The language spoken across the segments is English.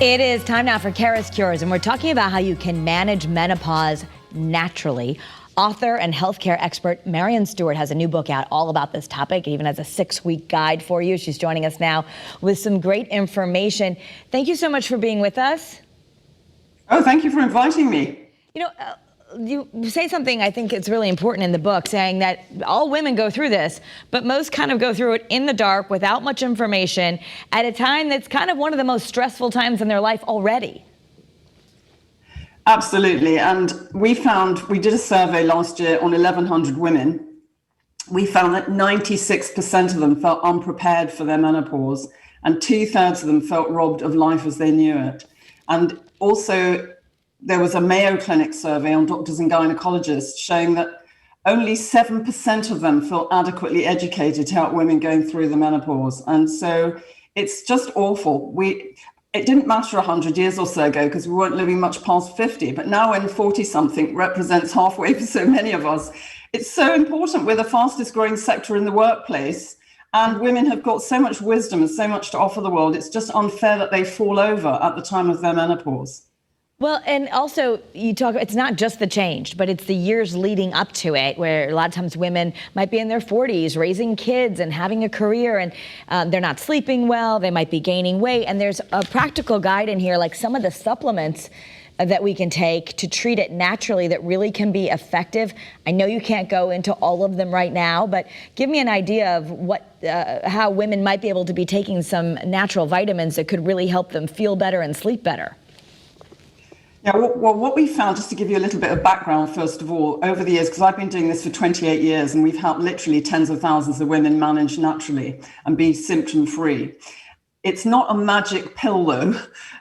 It is time now for Kara's Cures, and we're talking about how you can manage menopause naturally. Author and healthcare expert Marion Stewart has a new book out all about this topic. It even has a 6-week guide for you. She's joining us now with some great information. Thank you so much for being with us. Oh, thank you for inviting me. You say something I think it's really important in the book, saying that all women go through this, but most kind of go through it in the dark without much information at a time that's kind of one of the most stressful times in their life already. Absolutely. And we did a survey last year on 1,100 women. We found that 96% of them felt unprepared for their menopause, and 2/3 of them felt robbed of life as they knew it. And also, there was a Mayo Clinic survey on doctors and gynecologists showing that only 7% of them feel adequately educated to help women going through the menopause. And so it's just awful. It didn't matter 100 years or so ago because we weren't living much past 50, but now when 40-something represents halfway for so many of us, it's so important. We're the fastest growing sector in the workplace, and women have got so much wisdom and so much to offer the world. It's just unfair that they fall over at the time of their menopause. Well, and also it's not just the change, but it's the years leading up to it, where a lot of times women might be in their 40s raising kids and having a career, and they're not sleeping well, they might be gaining weight. And there's a practical guide in here, like some of the supplements that we can take to treat it naturally that really can be effective. I know you can't go into all of them right now, but give me an idea of how women might be able to be taking some natural vitamins that could really help them feel better and sleep better. Yeah, well, what we found, just to give you a little bit of background, first of all, over the years, because I've been doing this for 28 years, and we've helped literally tens of thousands of women manage naturally and be symptom-free. It's not a magic pill, though.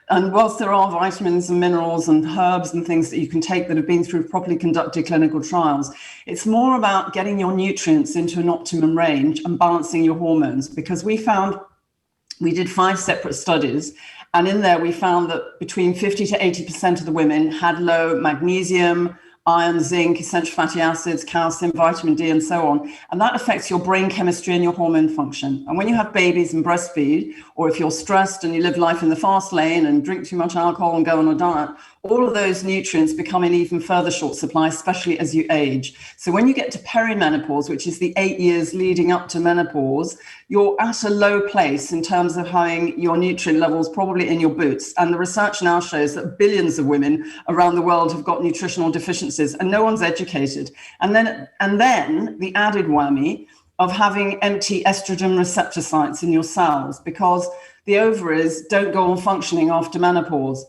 And whilst there are vitamins and minerals and herbs and things that you can take that have been through properly conducted clinical trials, it's more about getting your nutrients into an optimum range and balancing your hormones. Because we did 5 separate studies, and in there, we found that between 50 to 80% of the women had low magnesium, iron, zinc, essential fatty acids, calcium, vitamin D, and so on. And that affects your brain chemistry and your hormone function. And when you have babies and breastfeed, or if you're stressed and you live life in the fast lane and drink too much alcohol and go on a diet, all of those nutrients become in even further short supply, especially as you age. So when you get to perimenopause, which is the 8 years leading up to menopause, you're at a low place in terms of having your nutrient levels probably in your boots. And the research now shows that billions of women around the world have got nutritional deficiencies, and no one's educated. And then the added whammy of having empty estrogen receptor sites in your cells, because the ovaries don't go on functioning after menopause.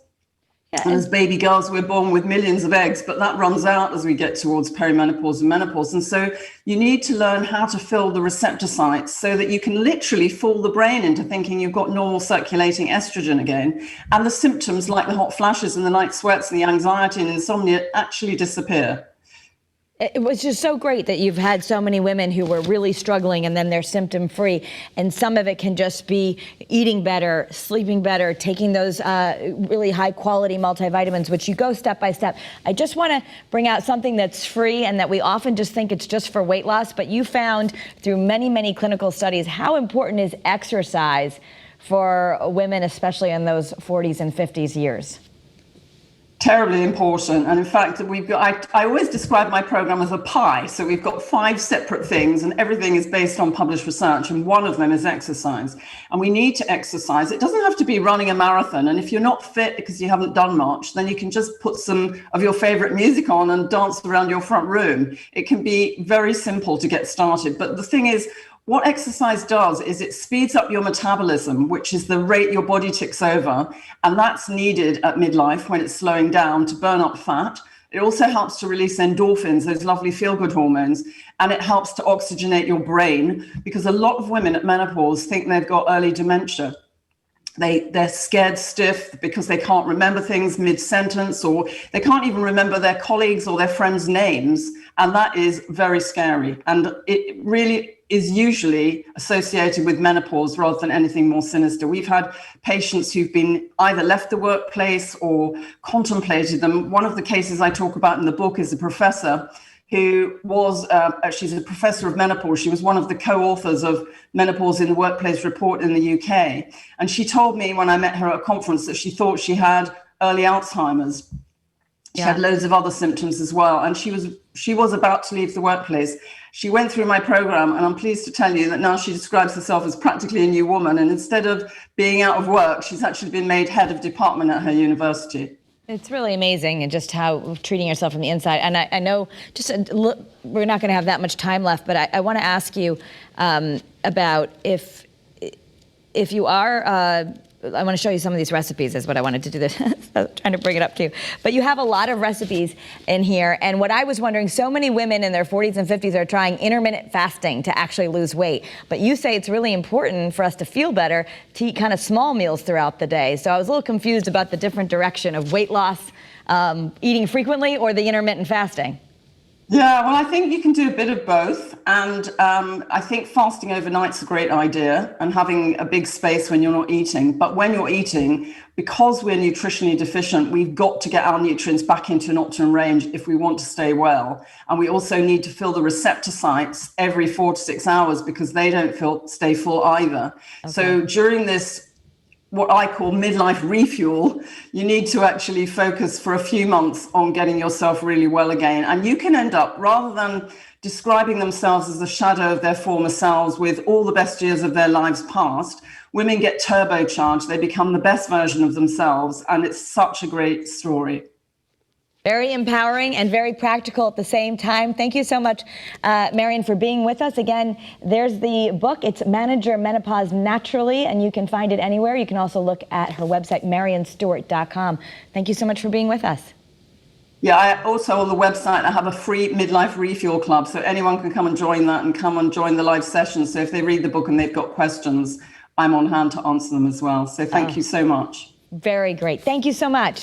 Yeah, and as baby girls, we're born with millions of eggs, but that runs out as we get towards perimenopause and menopause. And so you need to learn how to fill the receptor sites so that you can literally fool the brain into thinking you've got normal circulating estrogen again. And the symptoms like the hot flashes and the night sweats and the anxiety and insomnia actually disappear. It was just so great that you've had so many women who were really struggling and then they're symptom free. And some of it can just be eating better, sleeping better, taking those really high quality multivitamins, which you go step by step. I just want to bring out something that's free and that we often just think it's just for weight loss, but you found through many, many clinical studies how important is exercise for women, especially in those 40s and 50s years. Terribly important. And in fact, I always describe my program as a pie. So we've got 5 separate things and everything is based on published research. And one of them is exercise. And we need to exercise. It doesn't have to be running a marathon. And if you're not fit because you haven't done much, then you can just put some of your favorite music on and dance around your front room. It can be very simple to get started. But the thing is, what exercise does is it speeds up your metabolism, which is the rate your body ticks over. And that's needed at midlife when it's slowing down to burn up fat. It also helps to release endorphins, those lovely feel-good hormones. And it helps to oxygenate your brain, because a lot of women at menopause think they've got early dementia. They're scared stiff because they can't remember things mid-sentence, or they can't even remember their colleagues or their friends' names. And that is very scary. And it really is usually associated with menopause rather than anything more sinister. We've had patients who've been either left the workplace or contemplated them. One of the cases I talk about in the book is a professor who was, she's a professor of menopause. She was one of the co-authors of Menopause in the Workplace report in the UK. And she told me when I met her at a conference that she thought she had early Alzheimer's. She had loads of other symptoms as well. And she was about to leave the workplace. She went through my program, and I'm pleased to tell you that now she describes herself as practically a new woman. And instead of being out of work, she's actually been made head of department at her university. It's really amazing, and just how treating yourself from the inside. And I know, we're not going to have that much time left, but I want to ask you about if you are. I want to show you some of these recipes. Is what I wanted to do. This, I was trying to bring it up to you. But you have a lot of recipes in here, and what I was wondering, so many women in their 40s and 50s are trying intermittent fasting to actually lose weight. But you say it's really important for us to feel better to eat kind of small meals throughout the day. So I was a little confused about the different direction of weight loss, eating frequently, or the intermittent fasting. Yeah, well, I think you can do a bit of both. And I think fasting overnight's a great idea, and having a big space when you're not eating. But when you're eating, because we're nutritionally deficient, we've got to get our nutrients back into an optimum range if we want to stay well. And we also need to fill the receptor sites every 4 to 6 hours, because they don't stay full either. Okay. So during this, what I call midlife refuel, you need to actually focus for a few months on getting yourself really well again. And you can end up, rather than describing themselves as a shadow of their former selves with all the best years of their lives past, women get turbocharged. They become the best version of themselves. And it's such a great story. Very empowering and very practical at the same time. Thank you so much, Marion, for being with us. Again, there's the book. It's Manage Your Menopause Naturally, and you can find it anywhere. You can also look at her website, maryonstewart.com. Thank you so much for being with us. Yeah, I also on the website, I have a free Midlife Refuel Club, so anyone can come and join that and come and join the live session. So if they read the book and they've got questions, I'm on hand to answer them as well. So thank you so much. Very great. Thank you so much.